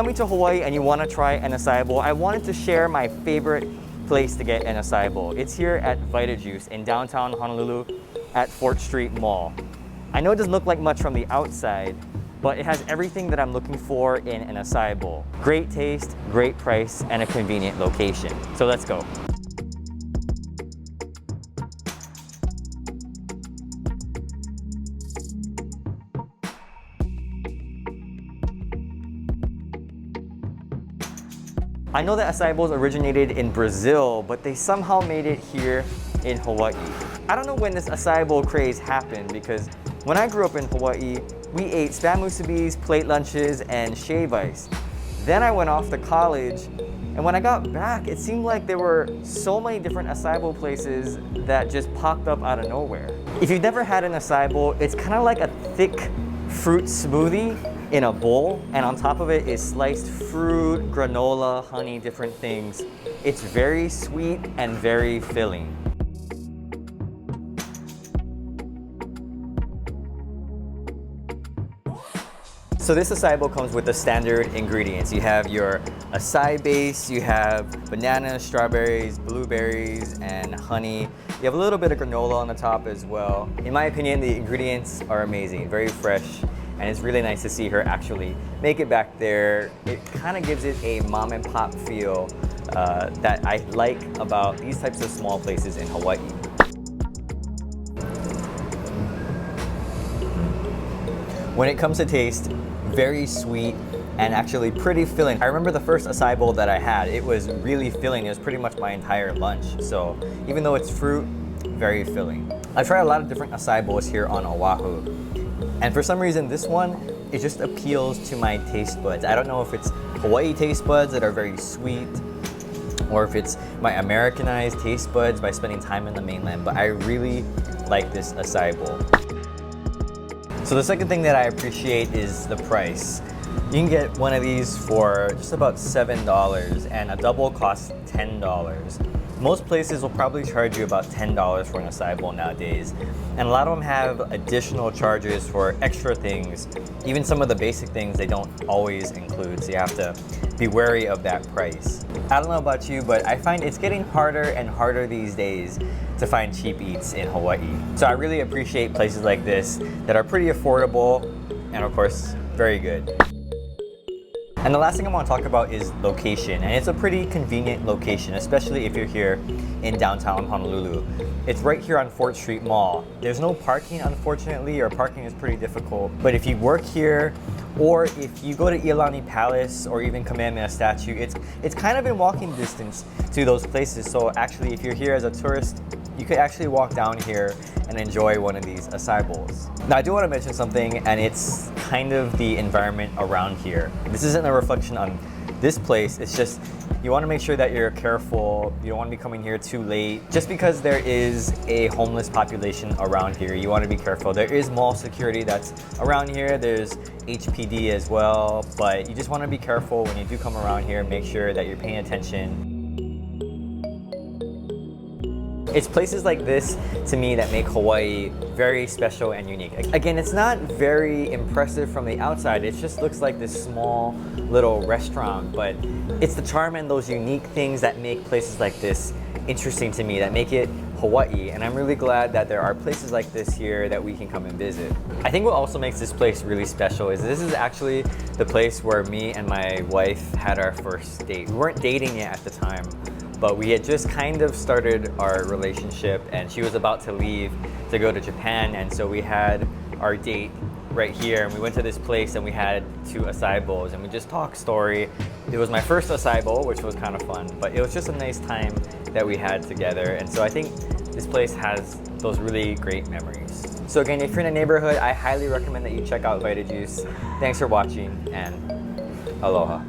coming to Hawaii and you want to try an acai bowl, I wanted to share my favorite place to get an acai bowl. It's here at Vita Juice in downtown Honolulu at 4th Street Mall. I know it doesn't look like much from the outside, but it has everything that I'm looking for in an acai bowl. Great taste, great price, and a convenient location. So let's go. I know that acai bowls originated in Brazil, but they somehow made it here in Hawaii. I don't know when this acai bowl craze happened, because when I grew up in Hawaii, we ate spam musubis, plate lunches, and shave ice. Then I went off to college, and when I got back, it seemed like there were so many different acai bowl places that just popped up out of nowhere. If you've never had an acai bowl, it's kind of like a thick fruit smoothie in a bowl, and on top of it is sliced fruit, granola, honey, different things. It's very sweet and very filling. So this acai bowl comes with the standard ingredients. You have your acai base, you have bananas, strawberries, blueberries, and honey. You have a little bit of granola on the top as well. In my opinion, the ingredients are amazing, very fresh, and it's really nice to see her actually make it back there. It kind of gives it a mom and pop feel that I like about these types of small places in Hawaii. When it comes to taste, very sweet and actually pretty filling. I remember the first acai bowl that I had, it was really filling. It was pretty much my entire lunch. So even though it's fruit, very filling. I've tried a lot of different acai bowls here on Oahu, and for some reason this one, it just appeals to my taste buds. I don't know if it's Hawaii taste buds that are very sweet, or if it's my Americanized taste buds by spending time in the mainland, but I really like this acai bowl. So the second thing that I appreciate is the price. You can get one of these for just about $7, and a double costs $10. Most places will probably charge you about $10 for an acai bowl nowadays, and a lot of them have additional charges for extra things. Even some of the basic things they don't always include, so you have to be wary of that price. I don't know about you, but I find it's getting harder and harder these days to find cheap eats in Hawaii. So I really appreciate places like this that are pretty affordable and of course, very good. And the last thing I want to talk about is location, and it's a pretty convenient location, especially if you're here in downtown Honolulu. It's right here on 4th Street Mall. There's no parking, unfortunately, or parking is pretty difficult, but if you work here, or if you go to Iolani Palace or even Kamehameha Statue, it's kind of in walking distance to those places. So actually, if you're here as a tourist, you could actually walk down here and enjoy one of these acai bowls. Now I do want to mention something, and it's kind of the environment around here. This isn't a reflection on this place, it's just you want to make sure that you're careful. You don't want to be coming here too late. Just because there is a homeless population around here, you want to be careful. There is mall security that's around here. There's HPD as well, but you just want to be careful when you do come around here. Make sure that you're paying attention. It's places like this, to me, that make Hawaii very special and unique. Again, it's not very impressive from the outside. It just looks like this small little restaurant, but it's the charm and those unique things that make places like this interesting to me, that make it Hawaii. And I'm really glad that there are places like this here that we can come and visit. I think what also makes this place really special is this is actually the place where me and my wife had our first date. We weren't dating yet at the time, but we had just kind of started our relationship, and she was about to leave to go to Japan, and so we had our date right here, and we went to this place and we had 2 acai bowls and we just talked story. It was my first acai bowl, which was kind of fun, but it was just a nice time that we had together, and so I think this place has those really great memories. So again, if you're in a neighborhood, I highly recommend that you check out Vita Juice. Thanks for watching, and aloha.